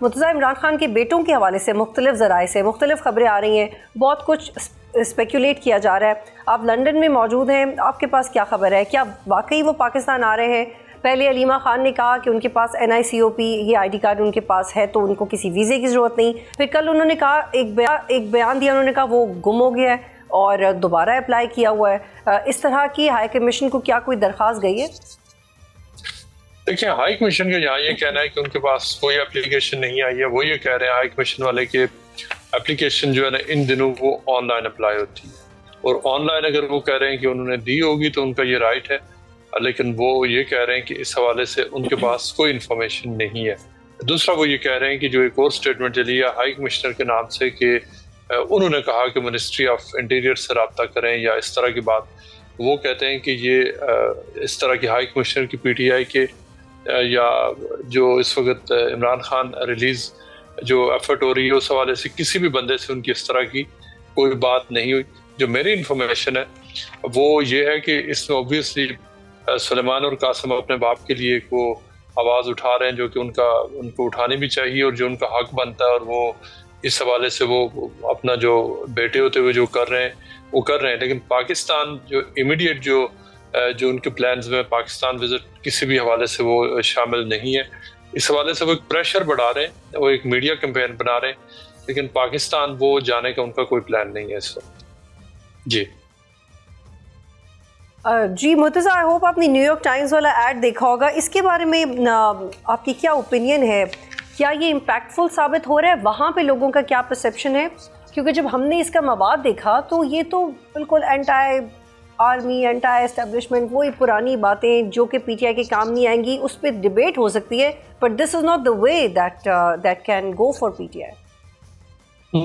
مرتضیٰ عمران خان کے بیٹوں کے حوالے سے مختلف ذرائع سے مختلف خبریں آ رہی ہیں، بہت کچھ اسپیکولیٹ کیا جا رہا ہے. آپ لنڈن میں موجود ہیں، آپ کے پاس کیا خبر ہے؟ کیا واقعی وہ پاکستان آ رہے ہیں؟ پہلے علیمہ خان نے کہا کہ ان کے پاس NICOP یہ ID کارڈ ان کے پاس ہے تو ان کو کسی ویزے کی ضرورت نہیں. پھر کل انہوں نے کہا ایک بیان دیا، انہوں نے کہا وہ گم ہو گیا ہے اور دوبارہ اپلائی کیا ہوا ہے. اس طرح کی ہائی کمیشن کو کیا کوئی درخواست گئی ہے؟ دیکھیں، ہائی کمیشن کا یہاں یہ کہنا ہے کہ ان کے پاس کوئی اپلیکیشن نہیں آئی ہے. وہ یہ کہہ رہے ہیں ہائی کمیشن والے کہ اپلیکیشن جو ہے نا ان دنوں وہ آن لائن اپلائی ہوتی ہے، اور آن لائن اگر وہ کہہ رہے ہیں کہ انہوں نے دی ہوگی تو ان کا یہ رائٹ ہے، لیکن وہ یہ کہہ رہے ہیں کہ اس حوالے سے ان کے پاس کوئی انفارمیشن نہیں ہے. دوسرا وہ یہ کہہ رہے ہیں کہ جو ایک اور اسٹیٹمنٹ چلی ہے ہائی کمشنر کے نام سے کہ انہوں نے کہا کہ منسٹری آف انٹیریئر سے رابطہ کریں یا اس طرح کی بات. وہ کہتے ہیں کہ یہ اس طرح کی ہائی کمشنر کی PTI کے یا جو اس وقت عمران خان ریلیز جو ایفرٹ ہو رہی ہے اس حوالے سے کسی بھی بندے سے ان کی اس طرح کی کوئی بات نہیں ہوئی. جو میری انفارمیشن ہے وہ یہ ہے کہ اس میں اوبویسلی سلیمان اور قاسم اپنے باپ کے لیے وہ آواز اٹھا رہے ہیں جو کہ ان کو اٹھانی بھی چاہیے اور جو ان کا حق بنتا ہے، اور وہ اس حوالے سے وہ اپنا جو بیٹے ہوتے ہوئے جو کر رہے ہیں وہ کر رہے ہیں. لیکن پاکستان جو امیڈیٹ جو ان کے پلانز میں پاکستان وزٹ کسی بھی حوالے سے وہ شامل نہیں ہے. اس حوالے سے وہ ایک پریشر بڑھا رہے ہیں، وہ ایک میڈیا کیمپین بنا رہے ہیں، لیکن پاکستان وہ جانے کا ان کا کوئی پلان نہیں ہے اس وقت. جی مرتضیٰ، آئی ہوپ آپ نے نیو یارک ٹائمز والا ایڈ دیکھا ہوگا. اس کے بارے میں آپ کی کیا اوپینین ہے؟ کیا یہ امپیکٹفل ثابت ہو رہا ہے؟ وہاں پہ لوگوں کا کیا پرسیپشن ہے؟ کیونکہ جب ہم نے اس کا مواد دیکھا تو یہ تو بالکل اینٹائی آرمی، اینٹائی اسٹیبلشمنٹ، وہی پرانی باتیں جو کہ PTI کے کام نہیں آئیں گی. اس پہ ڈبیٹ ہو سکتی ہے، but this is not the way that can go for PTI.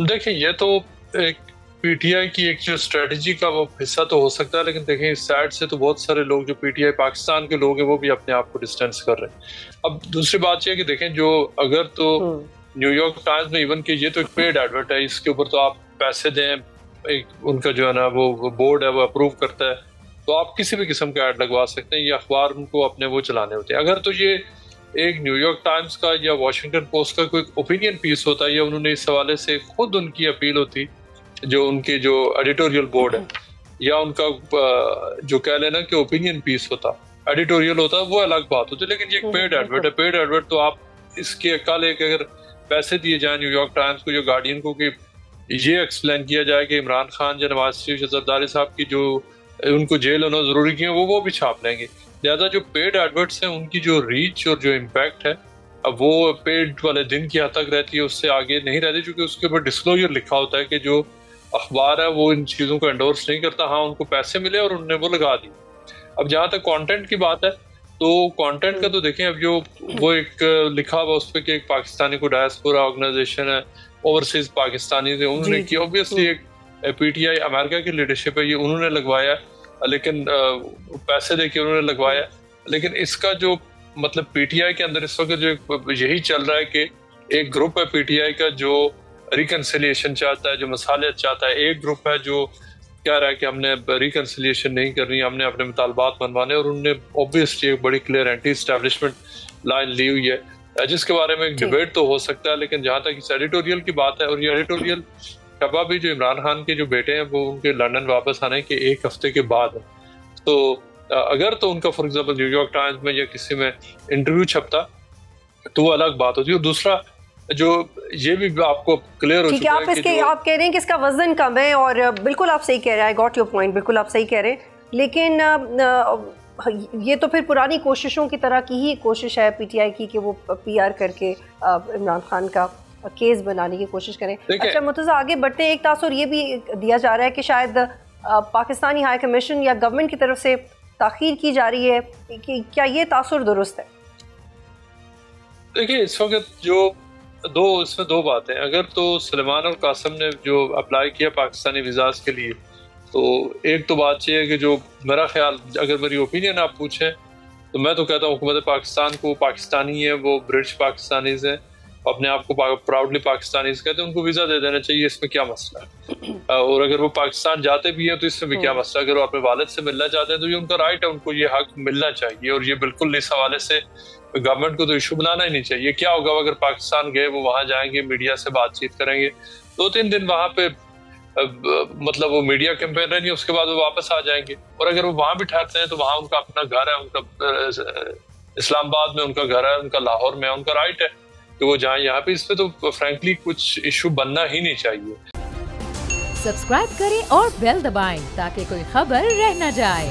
دیکھیں، یہ تو ایک PTI کی ایک جو اسٹریٹجی کا وہ حصہ تو ہو سکتا ہے، لیکن دیکھیں اس سائڈ سے تو بہت سارے لوگ جو PTI پاکستان کے لوگ ہیں وہ بھی اپنے آپ کو ڈسٹینس کر رہے ہیں. اب دوسری بات یہ ہے کہ دیکھیں، جو اگر تو نیو یارک ٹائمز میں ایون کہ یہ تو ایک پیڈ ایڈورٹ ہے، اس کے اوپر تو آپ پیسے دیں، ایک ان کا جو ہے نا وہ بورڈ ہے وہ اپروو کرتا ہے، تو آپ کسی بھی قسم کا ایڈ لگوا سکتے ہیں. یہ اخبار ان کو اپنے وہ چلانے ہوتے ہیں. اگر تو یہ ایک نیو یارک ٹائمز کا یا واشنگٹن پوسٹ کا کوئی اوپینین پیس ہوتا ہے، یا انہوں نے اس حوالے سے خود ان کی اپیل ہوتی جو ان کے جو ایڈیٹوریل بورڈ ہے یا ان کا جو کہہ لینا کہ اوپینین پیس ہوتا، ایڈیٹوریل ہوتا، وہ الگ بات ہوتی. لیکن یہ ایک پیڈ ایڈورٹ ہے. پیڈ ایڈورٹ تو آپ اس کے کل ایک اگر پیسے دیے جائیں نیو یارک ٹائمز کو یا گارڈین کو کہ یہ ایکسپلین کیا جائے کہ عمران خان یا نواز شریف زرداری صاحب کی جو ان کو جیل ہونا ضروری کی ہیں وہ بھی چھاپ لیں گے. لہٰذا جو پیڈ ایڈورٹس ہیں ان کی جو ریچ اور جو امپیکٹ ہے اب وہ پیڈ والے دن کی حد تک رہتی ہے، اس سے آگے نہیں رہتی، چونکہ اس کے اوپر ڈسکلوجر لکھا ہوتا ہے کہ جو اخبار ہے وہ ان چیزوں کو انڈورس نہیں کرتا. ہاں، ان کو پیسے ملے اور انہوں نے وہ لگا دی. اب جہاں تک کانٹینٹ کی بات ہے تو کانٹینٹ کا تو دیکھیں، اب جو وہ ایک لکھا ہوا اس پہ کہ ایک پاکستانی کو ڈائسپورا آرگنائزیشن ہے، اوورسیز پاکستانی تھے، انہوں نے کیا. اوبیسلی ایک PTI امریکہ کی لیڈرشپ ہے، یہ انہوں نے لگوایا، لیکن پیسے دے کے انہوں نے لگوایا. لیکن اس کا جو مطلب PTI کے اندر اس وقت جو یہی چل رہا ہے کہ ایک گروپ ہے PTI کا جو ریکنسیلیشن چاہتا ہے، جو مصالحت چاہتا ہے. ایک گروپ ہے جو کہہ رہا ہے کہ ہم نے ریکنسیلیشن نہیں کرنی، ہم نے اپنے مطالبات منوانے، اور انہوں نے اوبویسلی ایک بڑی کلیئر اینٹی اسٹیبلشمنٹ لائن لی ہوئی ہے جس کے بارے میں ایک ڈیبیٹ تو ہو سکتا ہے. لیکن جہاں تک اس ایڈیٹوریل کی بات ہے، اور یہ ایڈیٹوریل شبہ بھی جو عمران خان کے جو بیٹے ہیں وہ ان کے لندن واپس آنے کے ایک ہفتے کے بعد ہے، تو اگر تو ان کا for example new York Times میں یا کسی میں انٹرویو چھپتا تو وہ الگ بات ہوتی ہے. اور دوسرا جو یہ بھی آپ کو کلیئر ہو چکا ہے کہ آپ کہہ رہے ہیں کہ اس کا وزن کم ہے، اور بالکل آپ صحیح کہہ رہے ہیں، آئی گاٹ یور پوائنٹ، بالکل آپ صحیح کہہ رہے ہیں. لیکن یہ تو پھر پرانی کوششوں کی طرح کی ہی کوشش ہے PTI کی کہ وہ PR کر کے عمران خان کا کیس بنانے کی کوشش کریں. اچھا مرتضیٰ، آگے بڑھتے ہیں. ایک تاثر یہ بھی دیا جا رہا ہے کہ شاید پاکستانی ہائی کمیشن یا گورنمنٹ کی طرف سے تاخیر کی جا رہی ہے، کیا یہ تاثر درست ہے؟ دیکھیے، اس وقت جو اس میں دو باتیں. اگر تو سلیمان اور قاسم نے جو اپلائی کیا پاکستانی ویزاز کے لیے، تو ایک تو بات یہ ہے کہ جو میرا خیال، اگر میری اوپینین آپ پوچھیں تو میں تو کہتا ہوں حکومت پاکستان کو پاکستانی ہے وہ برٹش پاکستانیز ہیں، اپنے آپ کو پراؤڈلی پاکستانیز کہتے ہیں، ان کو ویزا دے دینا چاہیے، اس میں کیا مسئلہ ہے؟ اور اگر وہ پاکستان جاتے بھی ہیں تو اس میں بھی کیا مسئلہ؟ اگر وہ اپنے والد سے ملنا چاہتے ہیں تو یہ ان کا رائٹ ہے، ان کو یہ حق ملنا چاہیے، اور یہ بالکل اس حوالے سے گورنمنٹ کو تو ایشو بنانا ہی نہیں چاہیے۔ کیا ہوگا اگر پاکستان گئے، وہ وہاں جائیں گے، میڈیا سے بات چیت کریں گے، 2-3 دن وہاں پہ مطلب وہ میڈیا کیمپین رہیں گے، اس کے بعد وہ واپس آ جائیں گے۔ اور اگر وہ وہاں بھی ٹھہرتے ہیں تو وہاں ان کا اپنا گھر ہے، ان کا اسلام آباد میں ان کا گھر ہے، ان کا لاہور میں ان کا رائٹ ہے کہ وہ جائیں یہاں پہ۔ اس پہ تو فرینکلی کچھ ایشو بننا ہی نہیں چاہیے۔ سبسکرائب کریں اور بیل دبائیں تاکہ کوئی خبر رہ نہ جائے۔